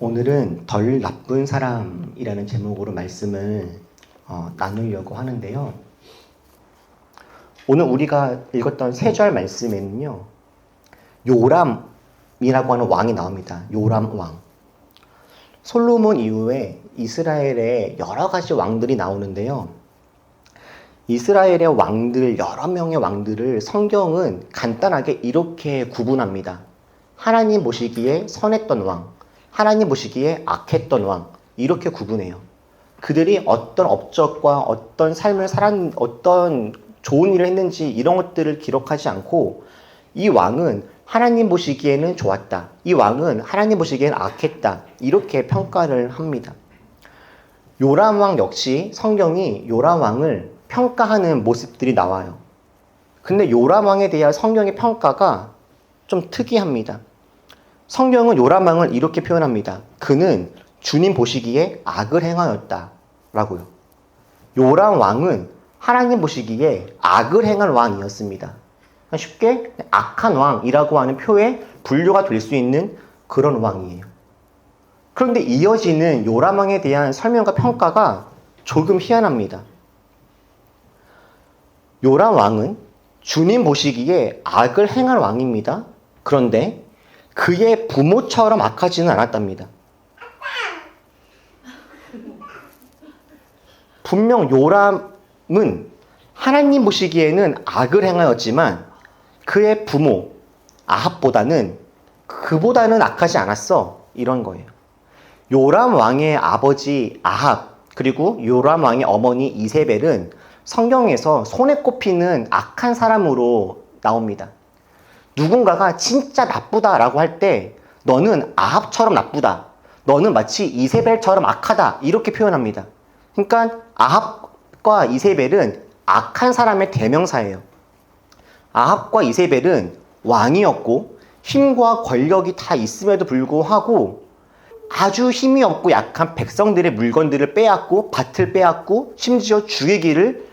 오늘은 덜 나쁜 사람이라는 제목으로 말씀을 나누려고 하는데요. 오늘 우리가 읽었던 3절 말씀에는요, 요람이라고 하는 왕이 나옵니다. 요람 왕. 솔로몬 이후에 이스라엘에 여러 가지 왕들이 나오는데요. 이스라엘의 왕들, 여러 명의 왕들을 성경은 간단하게 이렇게 구분합니다. 하나님 보시기에 선했던 왕, 하나님 보시기에 악했던 왕, 이렇게 구분해요. 그들이 어떤 업적과 어떤 삶을 어떤 좋은 일을 했는지 이런 것들을 기록하지 않고, 이 왕은 하나님 보시기에는 좋았다, 이 왕은 하나님 보시기에는 악했다, 이렇게 평가를 합니다. 요람 왕 역시 성경이 요람 왕을 평가하는 모습들이 나와요. 근데 요람 왕에 대한 성경의 평가가 좀 특이합니다. 성경은 요람 왕을 이렇게 표현합니다. 그는 주님 보시기에 악을 행하였다 라고요. 요람 왕은 하나님 보시기에 악을 행한 왕이었습니다. 쉽게 악한 왕이라고 하는 표에 분류가 될 수 있는 그런 왕이에요. 그런데 이어지는 요람 왕에 대한 설명과 평가가 조금 희한합니다. 요람 왕은 주님 보시기에 악을 행한 왕입니다. 그런데 그의 부모처럼 악하지는 않았답니다. 분명 요람은 하나님 보시기에는 악을 행하였지만 그의 부모 아합보다는 그보다는 악하지 않았어, 이런 거예요. 요람 왕의 아버지 아합, 그리고 요람 왕의 어머니 이세벨은 성경에서 손에 꼽히는 악한 사람으로 나옵니다. 누군가가 진짜 나쁘다라고 할 때 너는 아합처럼 나쁘다, 너는 마치 이세벨처럼 악하다, 이렇게 표현합니다. 그러니까 아합과 이세벨은 악한 사람의 대명사예요. 아합과 이세벨은 왕이었고 힘과 권력이 다 있음에도 불구하고 아주 힘이 없고 약한 백성들의 물건들을 빼앗고 밭을 빼앗고 심지어 죽이기를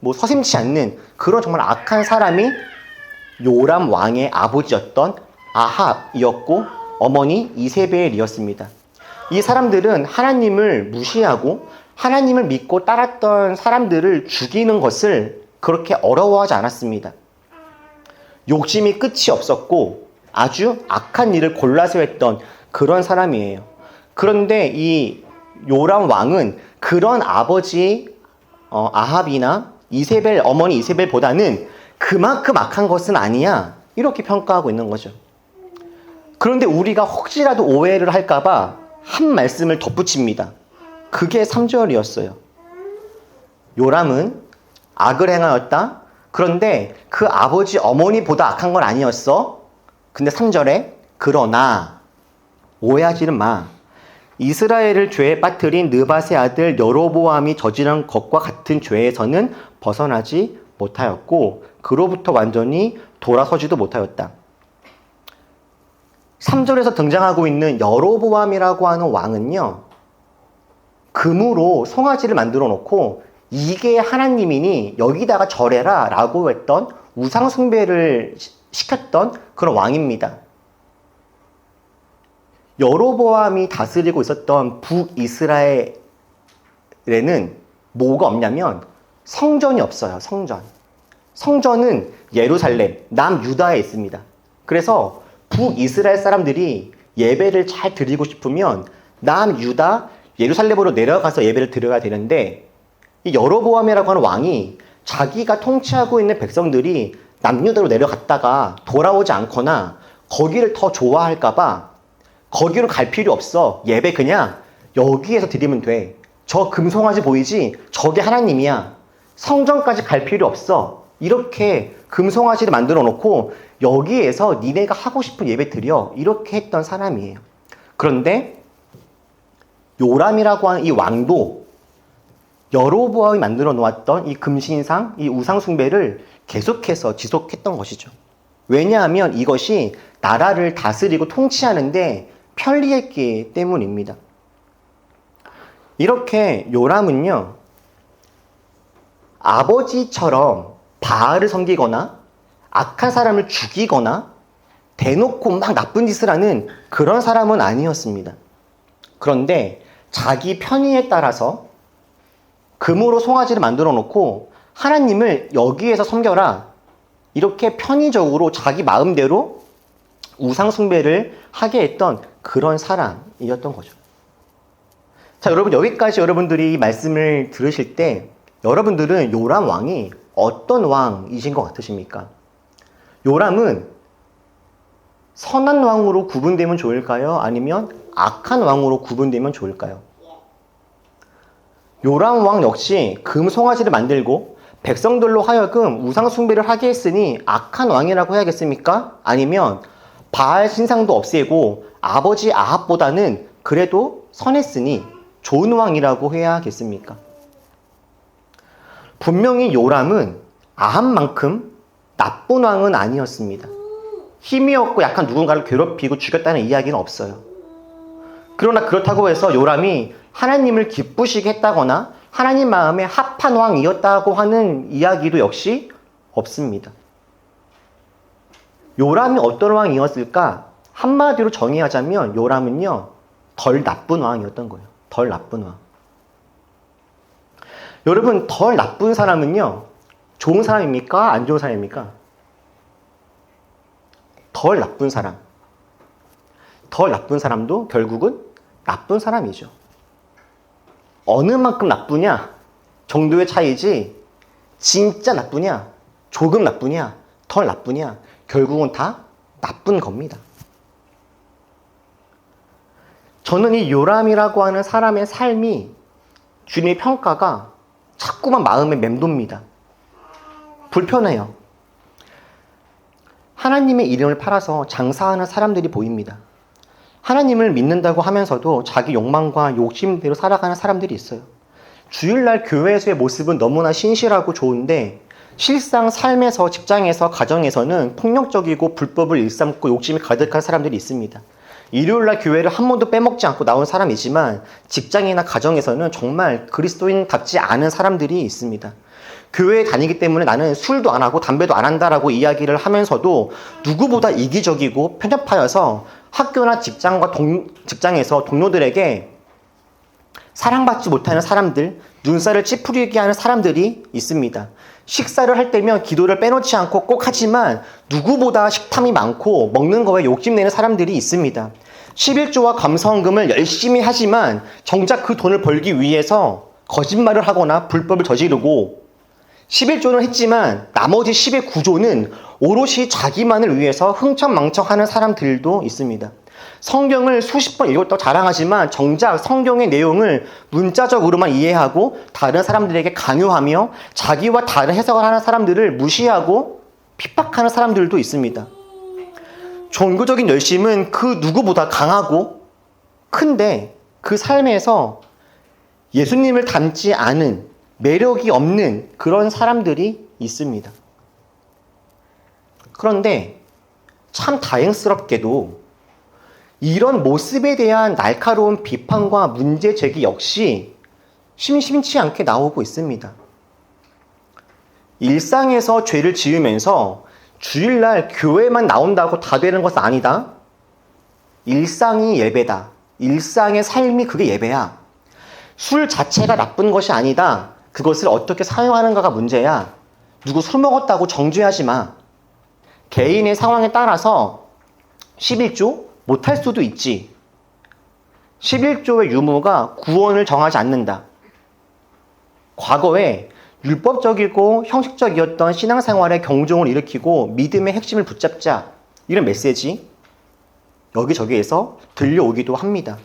서슴지 않는 그런 정말 악한 사람이 요람 왕의 아버지였던 아합이었고 어머니 이세벨이었습니다. 이 사람들은 하나님을 무시하고 하나님을 믿고 따랐던 사람들을 죽이는 것을 그렇게 어려워하지 않았습니다. 욕심이 끝이 없었고 아주 악한 일을 골라서 했던 그런 사람이에요. 그런데 이 요람 왕은 그런 아버지 아합이나 이세벨, 어머니 이세벨보다는 그만큼 악한 것은 아니야, 이렇게 평가하고 있는 거죠. 그런데 우리가 혹시라도 오해를 할까봐 한 말씀을 덧붙입니다. 그게 3절이었어요. 요람은 악을 행하였다. 그런데 그 아버지 어머니보다 악한 건 아니었어. 근데 3절에 그러나 오해하지는 마. 이스라엘을 죄에 빠뜨린 느밧의 아들 여로보암이 저지른 것과 같은 죄에서는 벗어나지 못하였고 그로부터 완전히 돌아서지도 못하였다. 3절에서 등장하고 있는 여로보암이라고 하는 왕은요, 금으로 송아지를 만들어 놓고 이게 하나님이니 여기다가 절해라 라고 했던 우상 숭배를 시켰던 그런 왕입니다. 여로보암이 다스리고 있었던 북이스라엘에는 뭐가 없냐면 성전이 없어요. 성전은 예루살렘, 남유다에 있습니다. 그래서 북이스라엘 사람들이 예배를 잘 드리고 싶으면 남유다, 예루살렘으로 내려가서 예배를 드려야 되는데, 이 여로보암이라고 하는 왕이 자기가 통치하고 있는 백성들이 남유다로 내려갔다가 돌아오지 않거나 거기를 더 좋아할까봐 거기로 갈 필요 없어. 예배 그냥 여기에서 드리면 돼. 저 금송아지 보이지? 저게 하나님이야. 성전까지 갈 필요 없어. 이렇게 금송아지를 만들어 놓고 여기에서 니네가 하고 싶은 예배 드려. 이렇게 했던 사람이에요. 그런데 요람이라고 하는 이 왕도 여로보암이 만들어 놓았던 이 금신상, 이 우상 숭배를 계속해서 지속했던 것이죠. 왜냐하면 이것이 나라를 다스리고 통치하는데 편리했기 때문입니다. 이렇게 요람은요, 아버지처럼 바알을 섬기거나 악한 사람을 죽이거나 대놓고 막 나쁜 짓을 하는 그런 사람은 아니었습니다. 그런데 자기 편의에 따라서 금으로 송아지를 만들어 놓고 하나님을 여기에서 섬겨라. 이렇게 편의적으로 자기 마음대로 우상 숭배를 하게 했던 그런 사람이었던 거죠. 자, 여러분, 여기까지 여러분들이 이 말씀을 들으실 때 여러분들은 요람 왕이 어떤 왕이신 것 같으십니까? 요람은 선한 왕으로 구분되면 좋을까요? 아니면 악한 왕으로 구분되면 좋을까요? 요람 왕 역시 금 송아지를 만들고 백성들로 하여금 우상 숭배를 하게 했으니 악한 왕이라고 해야겠습니까? 아니면 바알 신상도 없애고 아버지 아합보다는 그래도 선했으니 좋은 왕이라고 해야겠습니까? 분명히 요람은 아합만큼 나쁜 왕은 아니었습니다. 힘이 없고 약한 누군가를 괴롭히고 죽였다는 이야기는 없어요. 그러나 그렇다고 해서 요람이 하나님을 기쁘시게 했다거나 하나님 마음에 합한 왕이었다고 하는 이야기도 역시 없습니다. 요람이 어떤 왕이었을까? 한마디로 정의하자면 요람은요, 덜 나쁜 왕이었던 거예요. 덜 나쁜 왕. 여러분, 덜 나쁜 사람은요, 좋은 사람입니까? 안 좋은 사람입니까? 덜 나쁜 사람. 덜 나쁜 사람도 결국은 나쁜 사람이죠. 어느 만큼 나쁘냐 정도의 차이지, 진짜 나쁘냐, 조금 나쁘냐, 덜 나쁘냐, 결국은 다 나쁜 겁니다. 저는 이 요람이라고 하는 사람의 삶이, 주님의 평가가 자꾸만 마음에 맴돕니다. 불편해요. 하나님의 이름을 팔아서 장사하는 사람들이 보입니다. 하나님을 믿는다고 하면서도 자기 욕망과 욕심대로 살아가는 사람들이 있어요. 주일날 교회에서의 모습은 너무나 신실하고 좋은데 실상 삶에서, 직장에서, 가정에서는 폭력적이고 불법을 일삼고 욕심이 가득한 사람들이 있습니다. 일요일날 교회를 한 번도 빼먹지 않고 나온 사람이지만 직장이나 가정에서는 정말 그리스도인답지 않은 사람들이 있습니다. 교회에 다니기 때문에 나는 술도 안 하고 담배도 안 한다라고 이야기를 하면서도 누구보다 이기적이고 편협하여서 학교나 직장에서 동료들에게 사랑받지 못하는 사람들, 눈살을 찌푸리게 하는 사람들이 있습니다. 식사를 할 때면 기도를 빼놓지 않고 꼭 하지만 누구보다 식탐이 많고 먹는 거에 욕심내는 사람들이 있습니다. 11조와 감성금을 열심히 하지만 정작 그 돈을 벌기 위해서 거짓말을 하거나 불법을 저지르고 11조는 했지만 나머지 10의 9조는 오롯이 자기만을 위해서 흥청망청하는 사람들도 있습니다. 성경을 수십 번 읽었다고 자랑하지만 정작 성경의 내용을 문자적으로만 이해하고 다른 사람들에게 강요하며 자기와 다른 해석을 하는 사람들을 무시하고 핍박하는 사람들도 있습니다. 종교적인 열심은 그 누구보다 강하고 큰데 그 삶에서 예수님을 닮지 않은, 매력이 없는 그런 사람들이 있습니다. 그런데 참 다행스럽게도 이런 모습에 대한 날카로운 비판과 문제 제기 역시 심심치 않게 나오고 있습니다. 일상에서 죄를 지으면서 주일날 교회만 나온다고 다 되는 것은 아니다. 일상이 예배다. 일상의 삶이 그게 예배야. 술 자체가 나쁜 것이 아니다. 그것을 어떻게 사용하는가가 문제야. 누구 술 먹었다고 정죄하지 마. 개인의 상황에 따라서 11조 못할 수도 있지. 11조의 유무가 구원을 정하지 않는다. 과거에 율법적이고 형식적이었던 신앙생활의 경종을 일으키고 믿음의 핵심을 붙잡자, 이런 메시지 여기저기에서 들려오기도 합니다.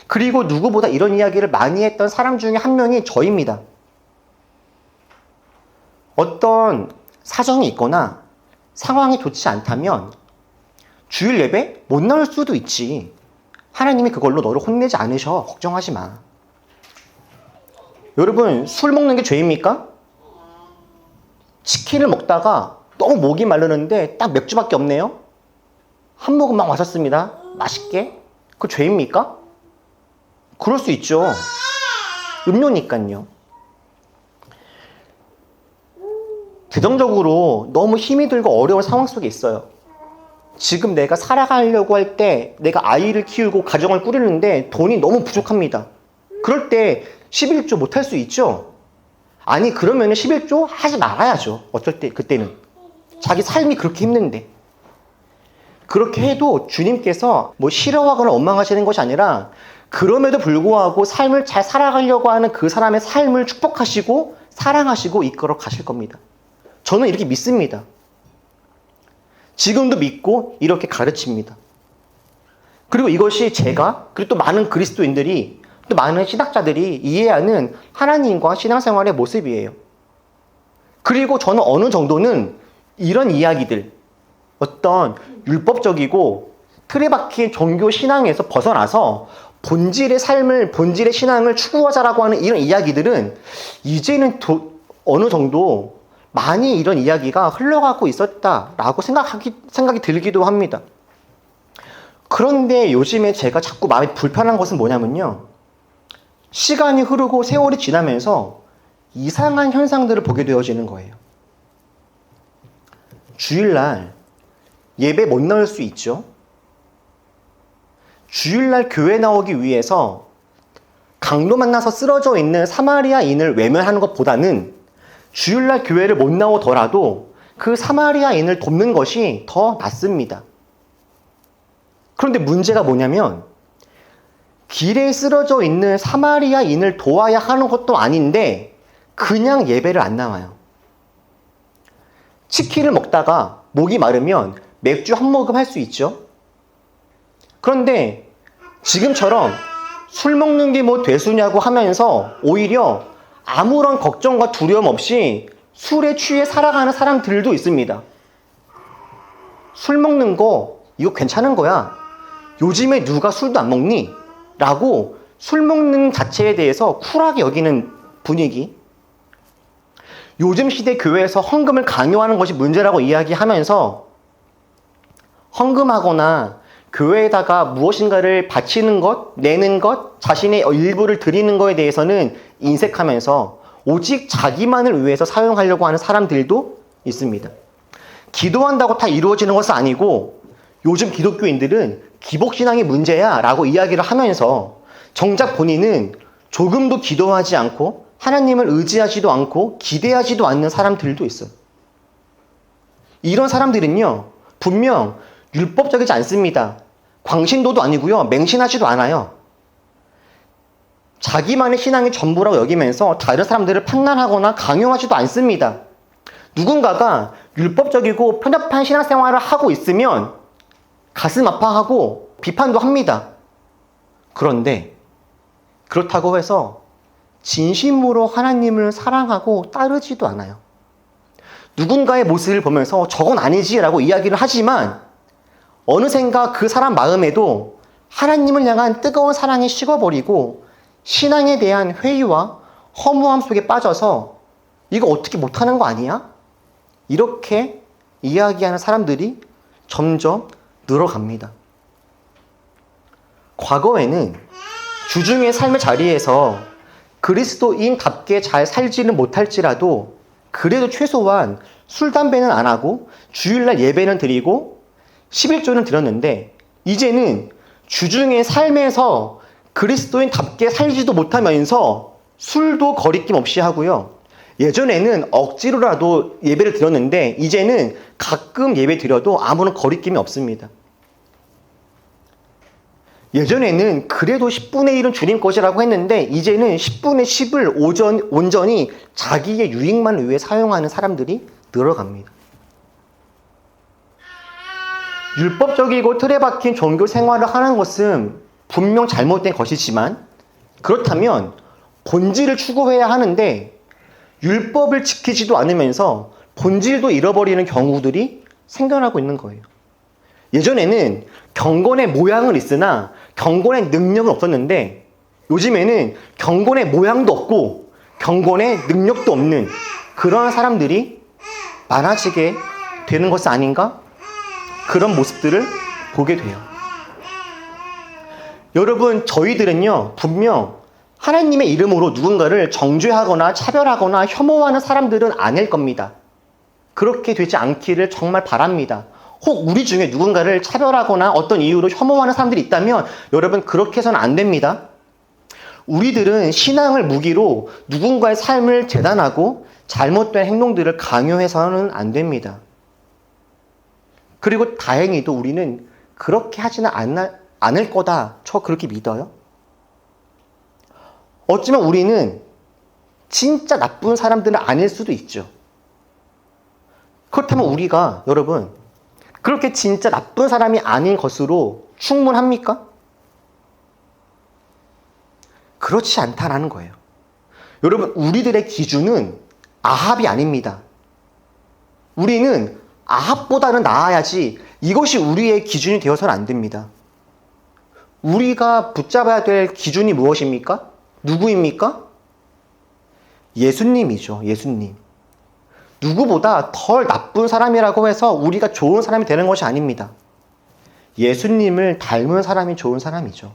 그리고 누구보다 이런 이야기를 많이 했던 사람 중에 한 명이 저입니다. 어떤 사정이 있거나 상황이 좋지 않다면 주일 예배 못 나올 수도 있지. 하나님이 그걸로 너를 혼내지 않으셔. 걱정하지 마. 여러분, 술 먹는 게 죄입니까? 치킨을 먹다가 너무 목이 마르는데 딱 맥주밖에 없네요. 한 모금만 마셨습니다. 맛있게. 그거 죄입니까? 그럴 수 있죠. 음료니까요. 재정적으로 너무 힘이 들고 어려운 상황 속에 있어요. 지금 내가 살아가려고 할 때 내가 아이를 키우고 가정을 꾸리는데 돈이 너무 부족합니다. 그럴 때 11조 못할 수 있죠? 아니, 그러면 11조 하지 말아야죠. 어쩔 때, 그때는. 자기 삶이 그렇게 힘든데. 그렇게 해도 주님께서 뭐 싫어하거나 원망하시는 것이 아니라 그럼에도 불구하고 삶을 잘 살아가려고 하는 그 사람의 삶을 축복하시고 사랑하시고 이끌어 가실 겁니다. 저는 이렇게 믿습니다. 지금도 믿고 이렇게 가르칩니다. 그리고 이것이 제가 그리고 또 많은 그리스도인들이 또 많은 신학자들이 이해하는 하나님과 신앙생활의 모습이에요. 그리고 저는 어느 정도는 이런 이야기들, 어떤 율법적이고 틀에 박힌 종교 신앙에서 벗어나서 본질의 삶을, 본질의 신앙을 추구하자라고 하는 이런 이야기들은 이제는 어느 정도 많이 이런 이야기가 흘러가고 있었다라고 생각이 들기도 합니다. 그런데 요즘에 제가 자꾸 마음이 불편한 것은 뭐냐면요. 시간이 흐르고 세월이 지나면서 이상한 현상들을 보게 되어지는 거예요. 주일날 예배 못 나올 수 있죠. 주일날 교회 나오기 위해서 강도 만나서 쓰러져 있는 사마리아인을 외면하는 것보다는 주일날 교회를 못 나오더라도 그 사마리아인을 돕는 것이 더 낫습니다. 그런데 문제가 뭐냐면 길에 쓰러져 있는 사마리아인을 도와야 하는 것도 아닌데 그냥 예배를 안 나와요. 치킨을 먹다가 목이 마르면 맥주 한 모금 할 수 있죠. 그런데 지금처럼 술 먹는 게 뭐 되수냐고 하면서 오히려 아무런 걱정과 두려움 없이 술에 취해 살아가는 사람들도 있습니다. 술 먹는 거 이거 괜찮은 거야. 요즘에 누가 술도 안 먹니? 라고 술 먹는 자체에 대해서 쿨하게 여기는 분위기. 요즘 시대 교회에서 헌금을 강요하는 것이 문제라고 이야기하면서 헌금하거나 교회에다가 무엇인가를 바치는 것, 내는 것, 자신의 일부를 드리는 것에 대해서는 인색하면서 오직 자기만을 위해서 사용하려고 하는 사람들도 있습니다. 기도한다고 다 이루어지는 것은 아니고 요즘 기독교인들은 기복신앙이 문제야 라고 이야기를 하면서 정작 본인은 조금도 기도하지 않고 하나님을 의지하지도 않고 기대하지도 않는 사람들도 있어요. 이런 사람들은요, 분명 율법적이지 않습니다. 광신도도 아니고요, 맹신하지도 않아요. 자기만의 신앙이 전부라고 여기면서 다른 사람들을 판단하거나 강요하지도 않습니다. 누군가가 율법적이고 편협한 신앙생활을 하고 있으면 가슴 아파하고 비판도 합니다. 그런데 그렇다고 해서 진심으로 하나님을 사랑하고 따르지도 않아요. 누군가의 모습을 보면서 저건 아니지라고 이야기를 하지만 어느샌가 그 사람 마음에도 하나님을 향한 뜨거운 사랑이 식어버리고 신앙에 대한 회의와 허무함 속에 빠져서 이거 어떻게 못하는 거 아니야? 이렇게 이야기하는 사람들이 점점 늘어갑니다. 과거에는 주중의 삶의 자리에서 그리스도인답게 잘 살지는 못할지라도 그래도 최소한 술, 담배는 안 하고 주일날 예배는 드리고 11조는 드렸는데 이제는 주중의 삶에서 그리스도인답게 살지도 못하면서 술도 거리낌 없이 하고요. 예전에는 억지로라도 예배를 드렸는데 이제는 가끔 예배 드려도 아무런 거리낌이 없습니다. 예전에는 그래도 10분의 1은 주님 것이라고 했는데 이제는 10분의 10을 온전히 자기의 유익만을 위해 사용하는 사람들이 늘어갑니다. 율법적이고 틀에 박힌 종교 생활을 하는 것은 분명 잘못된 것이지만 그렇다면 본질을 추구해야 하는데 율법을 지키지도 않으면서 본질도 잃어버리는 경우들이 생겨나고 있는 거예요. 예전에는 경건의 모양은 있으나 경건의 능력은 없었는데 요즘에는 경건의 모양도 없고 경건의 능력도 없는 그런 사람들이 많아지게 되는 것이 아닌가? 그런 모습들을 보게 돼요. 여러분, 저희들은요, 분명 하나님의 이름으로 누군가를 정죄하거나 차별하거나 혐오하는 사람들은 아닐 겁니다. 그렇게 되지 않기를 정말 바랍니다. 혹 우리 중에 누군가를 차별하거나 어떤 이유로 혐오하는 사람들이 있다면 여러분 그렇게 해서는 안 됩니다. 우리들은 신앙을 무기로 누군가의 삶을 재단하고 잘못된 행동들을 강요해서는 안 됩니다. 그리고 다행히도 우리는 그렇게 하지는 않을 거다. 저 그렇게 믿어요. 어쩌면 우리는 진짜 나쁜 사람들은 아닐 수도 있죠. 그렇다면 우리가 여러분 그렇게 진짜 나쁜 사람이 아닌 것으로 충분합니까? 그렇지 않다라는 거예요. 여러분 우리들의 기준은 아합이 아닙니다. 우리는 아합보다는 나아야지 이것이 우리의 기준이 되어서는 안 됩니다. 우리가 붙잡아야 될 기준이 무엇입니까? 누구입니까? 예수님이죠. 예수님. 누구보다 덜 나쁜 사람이라고 해서 우리가 좋은 사람이 되는 것이 아닙니다. 예수님을 닮은 사람이 좋은 사람이죠.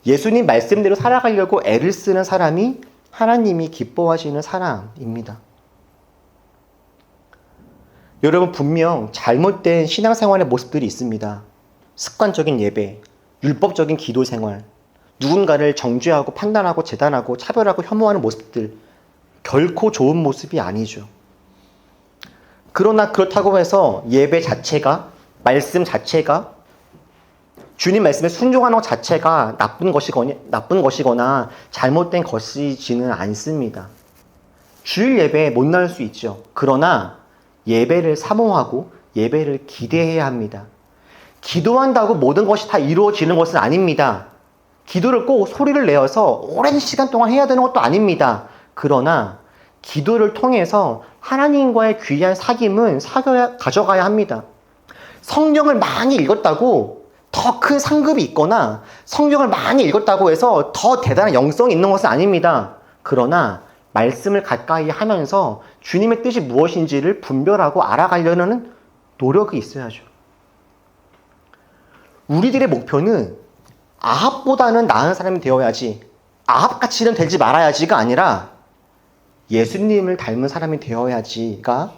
예수님 말씀대로 살아가려고 애를 쓰는 사람이 하나님이 기뻐하시는 사람입니다. 여러분 분명 잘못된 신앙생활의 모습들이 있습니다. 습관적인 예배, 율법적인 기도 생활, 누군가를 정죄하고 판단하고 재단하고 차별하고 혐오하는 모습들 결코 좋은 모습이 아니죠. 그러나 그렇다고 해서 예배 자체가 말씀 자체가 주님 말씀에 순종하는 것 자체가 나쁜 것이거나 잘못된 것이지는 않습니다. 주일 예배에 못 나올 수 있죠. 그러나 예배를 사모하고 예배를 기대해야 합니다. 기도한다고 모든 것이 다 이루어지는 것은 아닙니다. 기도를 꼭 소리를 내어서 오랜 시간 동안 해야 되는 것도 아닙니다. 그러나 기도를 통해서 하나님과의 귀한 사귐은 가져가야 합니다. 성경을 많이 읽었다고 더 큰 상급이 있거나 성경을 많이 읽었다고 해서 더 대단한 영성이 있는 것은 아닙니다. 그러나 말씀을 가까이 하면서 주님의 뜻이 무엇인지를 분별하고 알아가려는 노력이 있어야죠. 우리들의 목표는 아합보다는 나은 사람이 되어야지, 아합같이는 되지 말아야지가 아니라 예수님을 닮은 사람이 되어야지가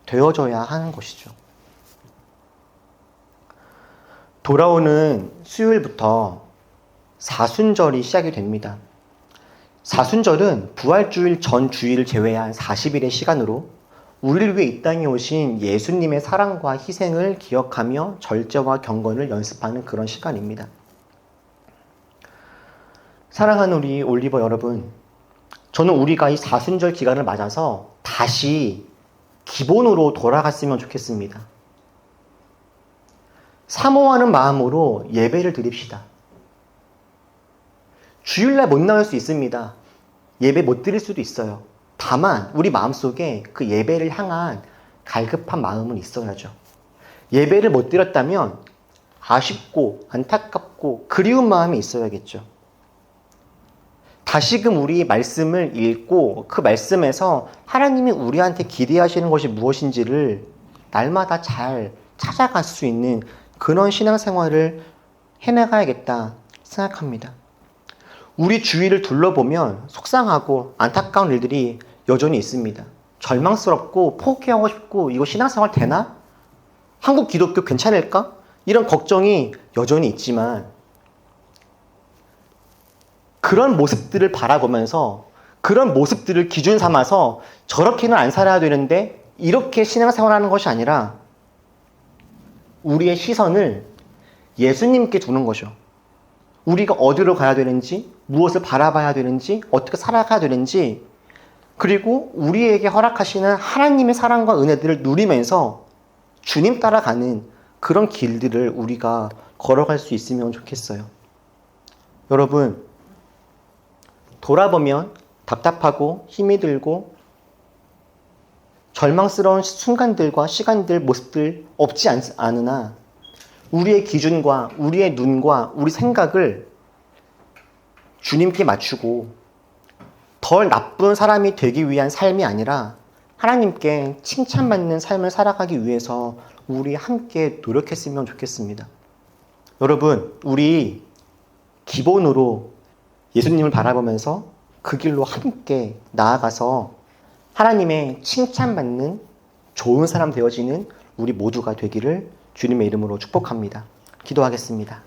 되어져야 하는 것이죠. 돌아오는 수요일부터 사순절이 시작이 됩니다. 사순절은 부활주일 전 주일을 제외한 40일의 시간으로 우리를 위해 이 땅에 오신 예수님의 사랑과 희생을 기억하며 절제와 경건을 연습하는 그런 시간입니다. 사랑하는 우리 올리버 여러분, 저는 우리가 이 사순절 기간을 맞아서 다시 기본으로 돌아갔으면 좋겠습니다. 사모하는 마음으로 예배를 드립시다. 주일날 못 나올 수 있습니다. 예배 못 드릴 수도 있어요. 다만 우리 마음속에 그 예배를 향한 갈급한 마음은 있어야죠. 예배를 못 드렸다면 아쉽고 안타깝고 그리운 마음이 있어야겠죠. 다시금 우리 말씀을 읽고 그 말씀에서 하나님이 우리한테 기대하시는 것이 무엇인지를 날마다 잘 찾아갈 수 있는 그런 신앙생활을 해나가야겠다 생각합니다. 우리 주위를 둘러보면 속상하고 안타까운 일들이 여전히 있습니다. 절망스럽고 포기하고 싶고 이거 신앙생활 되나? 한국 기독교 괜찮을까? 이런 걱정이 여전히 있지만 그런 모습들을 바라보면서 그런 모습들을 기준 삼아서 저렇게는 안 살아야 되는데 이렇게 신앙생활하는 것이 아니라 우리의 시선을 예수님께 두는 거죠. 우리가 어디로 가야 되는지, 무엇을 바라봐야 되는지, 어떻게 살아가야 되는지, 그리고 우리에게 허락하시는 하나님의 사랑과 은혜들을 누리면서 주님 따라가는 그런 길들을 우리가 걸어갈 수 있으면 좋겠어요. 여러분, 돌아보면 답답하고 힘이 들고 절망스러운 순간들과 시간들, 모습들 없지 않으나 우리의 기준과 우리의 눈과 우리 생각을 주님께 맞추고 덜 나쁜 사람이 되기 위한 삶이 아니라 하나님께 칭찬받는 삶을 살아가기 위해서 우리 함께 노력했으면 좋겠습니다. 여러분, 우리 기본으로 예수님을 바라보면서 그 길로 함께 나아가서 하나님의 칭찬받는 좋은 사람 되어지는 우리 모두가 되기를 주님의 이름으로 축복합니다. 기도하겠습니다.